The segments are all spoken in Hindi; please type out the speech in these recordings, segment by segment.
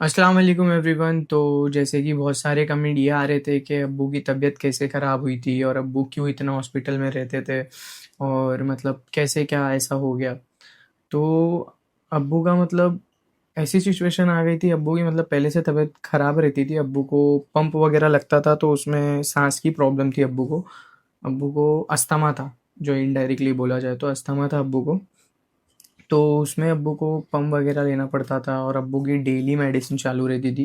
अस्सलाम वालेकुम एवरीवन। तो जैसे कि बहुत सारे कमेंट ये आ रहे थे कि अब्बू की तबीयत कैसे ख़राब हुई थी और अब्बू क्यों इतना हॉस्पिटल में रहते थे और मतलब कैसे क्या ऐसा हो गया। तो अब्बू का मतलब ऐसी सिचुएशन आ गई थी। अब्बू की मतलब पहले से तबीयत ख़राब रहती थी। अब्बू को पंप वगैरह लगता था तो उसमें सांस की प्रॉब्लम थी अब्बू को। अब्बू को अस्थमा था, जो इनडायरेक्टली बोला जाए तो अस्थमा था अब्बू को। तो उसमें अब्बू को पम्प वगैरह लेना पड़ता था और अब्बू की डेली मेडिसिन चालू रहती थी।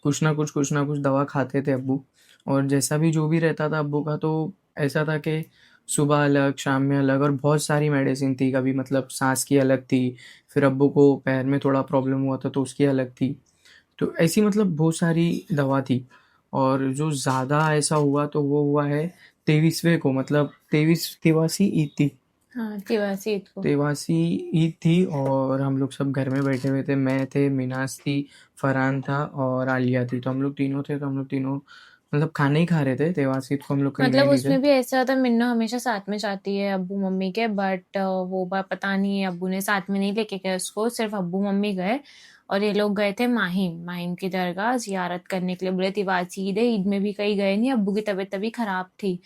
कुछ ना कुछ दवा खाते थे अब्बू। और जैसा भी जो भी रहता था अब्बू का, तो ऐसा था कि सुबह अलग, शाम में अलग, और बहुत सारी मेडिसिन थी। कभी मतलब सांस की अलग थी, फिर अब्बू को पैर में थोड़ा प्रॉब्लम हुआ था तो उसकी अलग थी। तो ऐसी मतलब बहुत सारी दवा थी। और जो ज़्यादा ऐसा हुआ तो वो हुआ है 23वें को, मतलब 23 तिवासी ईद थी। हाँ, तिवासी ईद को। तेवासी ईद थी और हम लोग सब घर में बैठे हुए थे। मैं थे, मिनाज थी, फरहान था और आलिया थी। तो हम लोग तीनों थे, तो हम लोग तीनों मतलब खाना ही खा रहे थे। तेवासी ईद को हम लोग कहीं गए मतलब नहीं थे। उसमें भी ऐसा था, मिन्ना हमेशा साथ में जाती है अब्बू मम्मी के, बट वो बात पता नहीं अब्बू ने साथ में नहीं लेके गए उसको, सिर्फ अब्बू मम्मी गए। और ये लोग गए थे माहिम माहिम की दरगाह जियारत करने के लिए। बोले तिवासी ईद है, ईद में भी कहीं गए नहीं, अब्बू की तबीयत तभी खराब थी।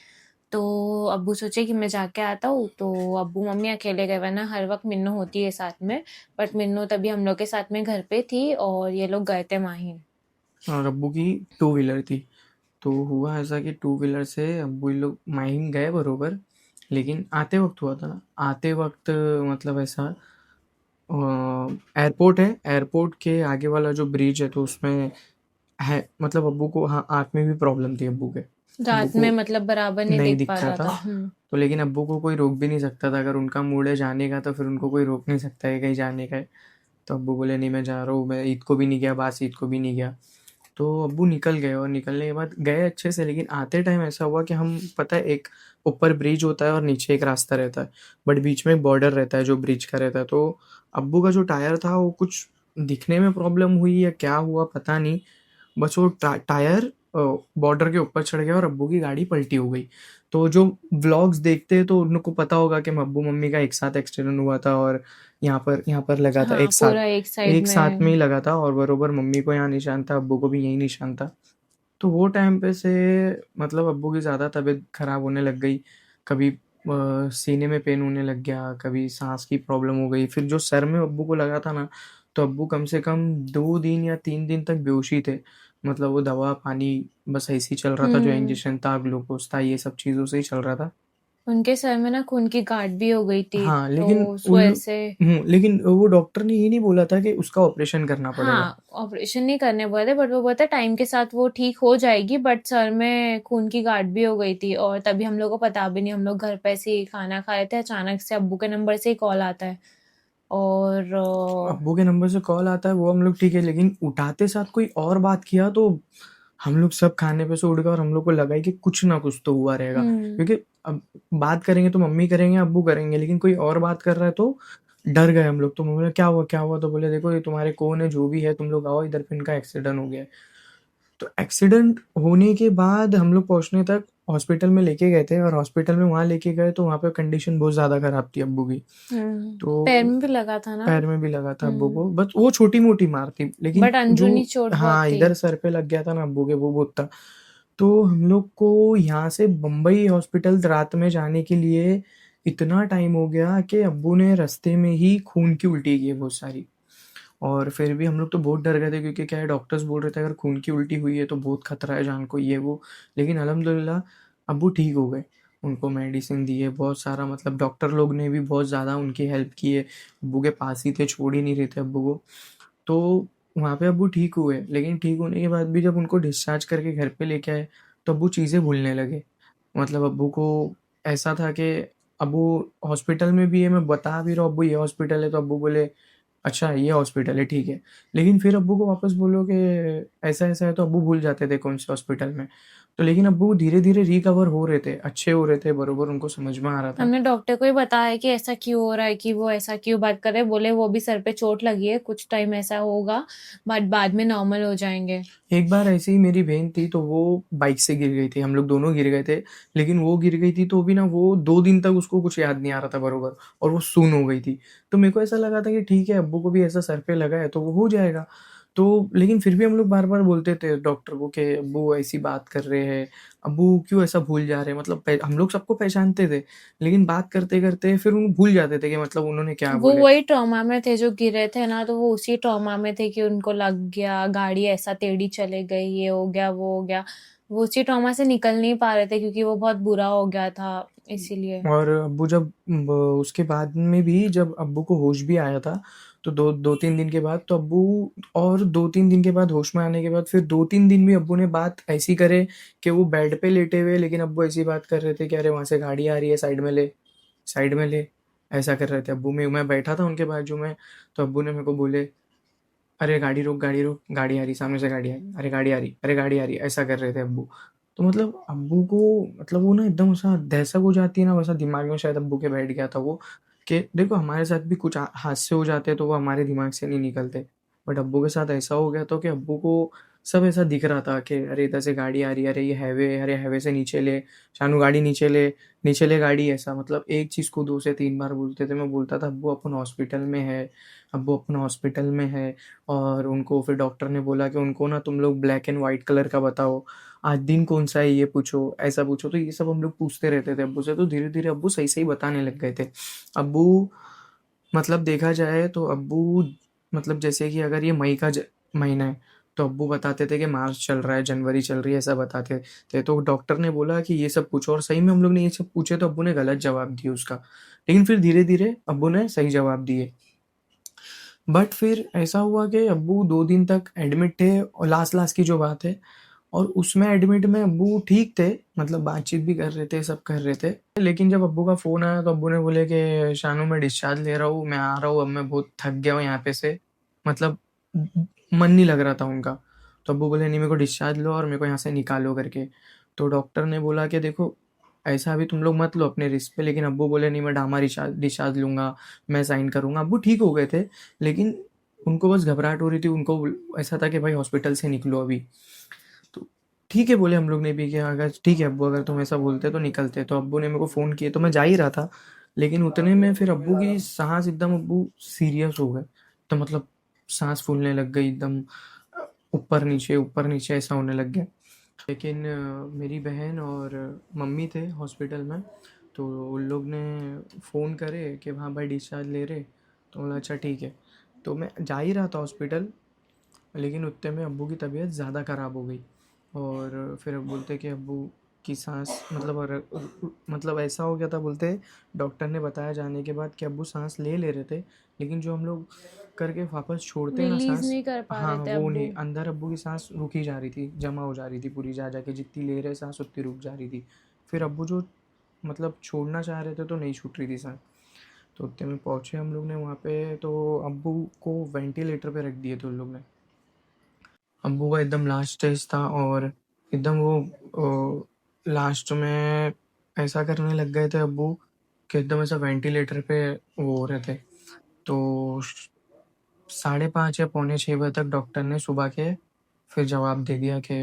तो अब्बू सोचे कि मैं जाके आता हूँ, तो अब्बू मम्मी अकेले गए, वरना हर वक्त मिन्नू होती है साथ में। बट मिन्नू तभी हम लोग के साथ में घर पे थी और ये लोग गए थे माहिम। और अब्बू की टू व्हीलर थी। तो हुआ ऐसा कि टू व्हीलर से अब्बू ये लोग माहिम गए बरोबर। लेकिन आते वक्त हुआ था ना, आते वक्त मतलब ऐसा, एयरपोर्ट है, एयरपोर्ट के आगे वाला जो ब्रिज है तो उसमें है, मतलब अब्बू को, हाँ, आँख में भी प्रॉब्लम थी अब्बू के। अब्बू रात में को मतलब बराबर नहीं नहीं देख पा दिखता रहा था। था। हम्म। तो लेकिन अब्बू को कोई रोक भी नहीं सकता था। अगर उनका मूड है जाने का तो फिर उनको कोई रोक नहीं सकता है कहीं जाने का है। तो अब्बू बोले नहीं, मैं जा रहा हूँ। मैं ईद को भी नहीं गया, बास ईद को भी नहीं गया। तो अब्बू निकल गए और निकलने के बाद गए अच्छे से। लेकिन आते टाइम ऐसा हुआ कि हम, पता है, एक ऊपर ब्रिज होता है और नीचे एक रास्ता रहता है, बट बीच में एक बॉर्डर रहता है जो ब्रिज का रहता है। तो अब्बू का जो टायर था वो कुछ दिखने में प्रॉब्लम हुई या क्या हुआ पता नहीं, बस वो टायर बॉर्डर के ऊपर चढ़ गया और अब्बू की गाड़ी पलटी हो गई। तो जो व्लॉग्स देखते हैं तो उनको पता होगा कि अब्बू मम्मी का एक साथ एक्सीडेंट हुआ था और यहाँ पर लगा था हाँ, पूरा एक साथ में ही लगा था, और बरोबर मम्मी को यहाँ निशान था, अब्बू को भी यही निशान था। तो वो टाइम पे से मतलब अब्बू की ज़्यादा तबीयत खराब होने लग गई। कभी सीने में पेन होने लग गया, कभी सांस की प्रॉब्लम हो गई। फिर जो सर में अब्बू को लगा था ना, तो अब्बू कम से कम 2 दिन या 3 दिन तक बेहोश ही थे। मतलब वो दवा पानी बस ऐसे ही चल रहा था, जो हम्म। इंजेक्शन था, ग्लूकोज था, ये सब चीज़ों से ही चल रहा था। उनके सर में ना खून की गांठ भी हो गई थी। हाँ, तो लेकिन उसको ऐसे। लेकिन वो डॉक्टर ने ये नहीं बोला था कि उसका ऑपरेशन करना पड़ेगा। हाँ, ऑपरेशन नहीं करने बोले, बट वो बोलता टाइम के साथ वो ठीक हो जाएगी, बट सर में खून की गांठ भी हो गई थी। और तभी हम लोग को पता भी नहीं, हम लोग घर पे ऐसे ही खाना खा रहे थे, अचानक से अब्बू के नंबर से ही कॉल आता है। और अब्बू के नंबर से कॉल आता है वो हम लोग ठीक है, लेकिन उठाते साथ कोई और बात किया तो हम लोग सब खाने पे से उठ गए और हम लोग को लगा ही कि कुछ ना कुछ तो हुआ रहेगा। हम्म। क्योंकि अब बात करेंगे तो मम्मी करेंगे, अब्बू करेंगे, लेकिन कोई और बात कर रहा है तो डर गए हम लोग। तो मम्मी बोले क्या हुआ क्या हुआ, तो बोले देखो ये तुम्हारे कौन है, जो भी है तुम लोग आओ इधर, पे इनका एक्सीडेंट हो गया है। तो एक्सीडेंट होने के बाद हम लोग पहुंचने तक हॉस्पिटल में लेके गए थे, और हॉस्पिटल में वहां लेके गए तो वहां पे कंडीशन बहुत ज्यादा खराब थी अब्बू की। पैर तो में भी लगा था ना। पैर में भी लगा था अब्बू हम्म। को, बस वो छोटी-मोटी मार थी, लेकिन बट जो, अंदरूनी चोट बहुत हाँ, थी। इधर सर पे लग गया था ना अब्बू के, वो बहुत था। तो हम लोग को यहाँ से बम्बई हॉस्पिटल रात में जाने के लिए इतना टाइम हो गया कि अब्बू ने रास्ते में ही खून की उल्टी की है बहुत सारी। और फिर भी हम लोग तो बहुत डर गए थे, क्योंकि क्या है, डॉक्टर्स बोल रहे थे अगर खून की उल्टी हुई है तो बहुत खतरा है जान को, ये वो। लेकिन अल्हम्दुलिल्लाह अब्बू ठीक हो गए। उनको मेडिसिन दी है बहुत सारा, मतलब डॉक्टर लोग ने भी बहुत ज़्यादा उनकी हेल्प की है। अब्बू के पास ही थे, छोड़ ही नहीं रहे थे अब्बू को। तो वहाँ पे अब्बू ठीक हुए, लेकिन ठीक होने के बाद भी जब उनको डिस्चार्ज करके घर पे लेके आए तो अब्बू चीज़ें भूलने लगे। मतलब अब्बू को ऐसा था कि अब्बू हॉस्पिटल में भी है, मैं बता भी रहा हूँ अब्बू ये हॉस्पिटल है, तो अब्बू बोले अच्छा ये हॉस्पिटल है, ठीक है। लेकिन फिर अब्बू को वापस बोलो कि ऐसा-ऐसा है, तो अब्बू भूल जाते थे कौन से हॉस्पिटल में। तो लेकिन अब्बू धीरे-धीरे रिकवर हो रहे थे, अच्छे हो रहे थे, बरोबर उनको समझ में आ रहा था। हमने डॉक्टर को ही बताया कि ऐसा क्यों हो रहा है, कि वो ऐसा क्यों बात कर रहे हैं। बोले वो भी सर पे चोट लगी है, कुछ टाइम ऐसा होगा, बट बाद में नॉर्मल हो जाएंगे। एक बार ऐसे ही मेरी बहन थी तो वो बाइक से गिर गई थी, हम लोग दोनों गिर गए थे। लेकिन वो गिर गई थी तो भी ना, वो 2 दिन तक उसको कुछ याद नहीं आ रहा था बरोबर, और वो सुन्न हो गई थी। तो मेरे को ऐसा लगा था कि ठीक है, अब्बू को भी ऐसा सर पे लगा है तो वो हो जाएगा। तो लेकिन फिर भी हम लोग बार-बार बोलते थे डॉक्टर को कि अब्बू ऐसी बात कर रहे हैं, अब्बू क्यों ऐसा भूल जा रहे हैं? मतलब हम लोग सबको पहचानते थे, लेकिन बात करते-करते फिर वो भूल जाते थे कि मतलब उन्होंने क्या वो बोले। वही ट्रॉमा में थे जो गिरे थे ना, तो वो उसी ट्रॉमा में थे कि उनको लग गया, गाड़ी ऐसा टेढ़ी चले गई, ये हो गया, वो हो गया। वो उसी ट्रॉमा से निकल नहीं पा रहे थे क्योंकि वो बहुत बुरा हो गया था, इसीलिए। और अब्बू जब उसके बाद में भी जब अब्बू को होश भी आया था, तो 2-3 दिन के बाद तो अब्बू, और 2-3 दिन के बाद होश में आने के बाद फिर 2-3 दिन भी अब्बू ने बात ऐसी करे कि वो बेड पे लेटे हुए, लेकिन अब्बू ऐसी बात कर रहे थे कि अरे वहाँ से गाड़ी आ रही है, साइड में ले, साइड में ले, ऐसा कर रहे थे अब्बू। मैं बैठा था उनके बाजू में, तो अब्बू ने मेरे को बोले, अरे गाड़ी रोक, गाड़ी रोक, गाड़ी आ रही, सामने से गाड़ी आ रही, अरे गाड़ी आ रही, अरे गाड़ी आ रही, ऐसा कर रहे थे अब्बू। तो मतलब अब्बू को, मतलब वो ना एकदम ऐसा दहशत हो जाती है ना, वैसा दिमाग में शायद अब्बू के बैठ गया था वो, कि देखो हमारे साथ भी कुछ हादसे हो जाते हैं तो वो हमारे दिमाग से नहीं निकलते, बट अब्बू के साथ ऐसा हो गया था कि अब्बू को सब ऐसा दिख रहा था कि अरे इधर से गाड़ी आ रही है, अरे ये हाईवे, अरे हाईवे से नीचे ले, शानू गाड़ी नीचे ले, नीचे ले गाड़ी, ऐसा मतलब एक चीज़ को 2 से 3 बार बोलते थे। मैं बोलता था अब्बू अपन हॉस्पिटल में है, अब्बू अपन हॉस्पिटल में है। और उनको फिर डॉक्टर ने बोला कि उनको ना तुम लोग ब्लैक एंड वाइट कलर का बताओ, आज दिन कौन सा है ये पूछो, ऐसा पूछो, तो ये सब हम लोग पूछते रहते थे अब्बू से। तो धीरे धीरे अब्बू सही सही बताने लग गए थे। अब्बू, मतलब देखा जाए तो अब्बू, मतलब जैसे कि अगर ये मई का महीना है, तो अब्बू बताते थे कि मार्च चल रहा है, जनवरी चल रही है, ऐसा बताते थे। तो डॉक्टर ने बोला कि ये सब पूछो, और सही में हम लोग ने ये सब पूछे तो अब्बू ने गलत जवाब दिए उसका, लेकिन फिर धीरे धीरे अब्बू ने सही जवाब दिए। बट फिर ऐसा हुआ कि अब्बू 2 दिन तक एडमिट थे, और लास्ट लास्ट की जो बात है, और उसमें एडमिट में अब्बू ठीक थे, मतलब बातचीत भी कर रहे थे, सब कर रहे थे। लेकिन जब अब्बू का फ़ोन आया तो अब्बू ने बोले कि शानू मैं डिस्चार्ज ले रहा हूँ, मैं आ रहा हूँ, अब मैं बहुत थक गया हूँ यहाँ पे से, मतलब मन नहीं लग रहा था उनका। तो अब्बू बोले नहीं, मेरे को डिस्चार्ज लो और मेरे को यहाँ से निकालो करके। तो डॉक्टर ने बोला कि देखो ऐसा अभी तुम लोग मत लो अपने रिस्क पे, लेकिन अब्बू बोले नहीं, मैं डामा डिस्चार्ज डिस्चार्ज लूँगा, मैं साइन करूँगा। अब्बू ठीक हो गए थे, लेकिन उनको बस घबराहट हो रही थी, उनको ऐसा था कि भाई हॉस्पिटल से निकलो अभी। तो ठीक है बोले हम लोग ने भी कि अगर ठीक है अब्बू, अगर तुम ऐसा बोलते तो निकलते। तो अब्बू ने मेरे को फ़ोन किए, तो मैं जा ही रहा था, लेकिन उतने में फिर अब्बू की सांस एकदम, अब्बू सीरियस हो गए, तो मतलब सांस फूलने लग गई एकदम, ऊपर नीचे ऐसा होने लग गया। लेकिन मेरी बहन और मम्मी थे हॉस्पिटल में, तो उन लोग ने फ़ोन करे कि हाँ भाई डिस्चार्ज ले रहे। तो बोला अच्छा ठीक है। तो मैं जा ही रहा था हॉस्पिटल, लेकिन उतने में अब्बू की तबीयत ज़्यादा ख़राब हो गई, और फिर अब बोलते कि अब्बू की सांस, मतलब मतलब ऐसा हो गया था, बोलते डॉक्टर ने बताया जाने के बाद कि अब्बू सांस ले रहे थे, लेकिन जो हम लोग करके वापस छोड़ते हैं ना रिलीज सांस, नहीं कर पा हाँ रहे थे वो अब्बू। नहीं, अंदर अब्बू की सांस रुकी जा रही थी, जमा हो जा रही थी पूरी, जा के जितनी ले रहे सांस उतनी रुक जा रही थी। फिर अब्बू जो, मतलब छोड़ना चाह रहे थे तो नहीं छूट रही थी सांस। तो उतने में पहुँचे हम लोग ने वहाँ पे, तो अब्बू को वेंटिलेटर पे रख दिए थे उन लोग ने। अब्बू का एकदम लास्ट स्टेज था, और एकदम वो लास्ट में ऐसा करने लग गए थे अब्बू कि एकदम ऐसा वेंटिलेटर पे वो हो रहे थे। तो 5:30 या पौने 6 बजे तक डॉक्टर ने सुबह के फिर जवाब दे दिया कि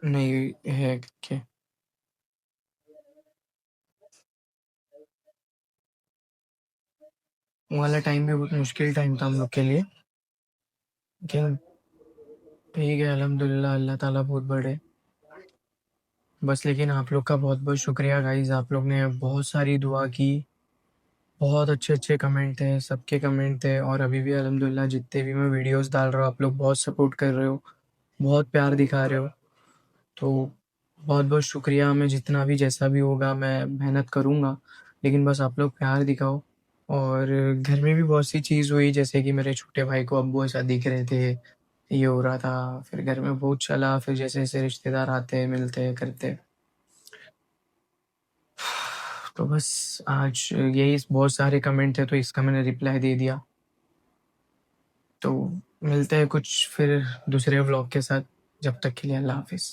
नहीं है कि वो वाला टाइम भी बहुत मुश्किल टाइम था हम लोग के लिए, लेकिन ठीक है अल्हम्दुलिल्लाह, अल्लाह ताला बहुत बड़े। बस लेकिन आप लोग का बहुत बहुत शुक्रिया गाइज, आप लोग ने बहुत सारी दुआ की, बहुत अच्छे-अच्छे कमेंट थे, सबके कमेंट थे, और अभी भी अल्हम्दुलिल्लाह जितने भी मैं वीडियोस डाल रहा हूँ, आप लोग बहुत सपोर्ट कर रहे हो, बहुत प्यार दिखा रहे हो। तो बहुत-बहुत शुक्रिया, मैं जितना भी जैसा भी होगा मैं मेहनत करूँगा, लेकिन बस आप लोग प्यार दिखाओ। और घर में भी बहुत सी चीज़ हुई, जैसे कि मेरे छोटे भाई को अब्बू ऐसा दिख रहे थे, ये हो रहा था, फिर घर में बहुत चला, फिर जैसे-जैसे रिश्तेदार आते, मिलते, करते। तो बस आज यही बहुत सारे कमेंट थे, तो इसका मैंने रिप्लाई दे दिया। तो मिलते हैं कुछ फिर दूसरे व्लॉग के साथ, जब तक के लिए अल्लाह हाफ़िज़।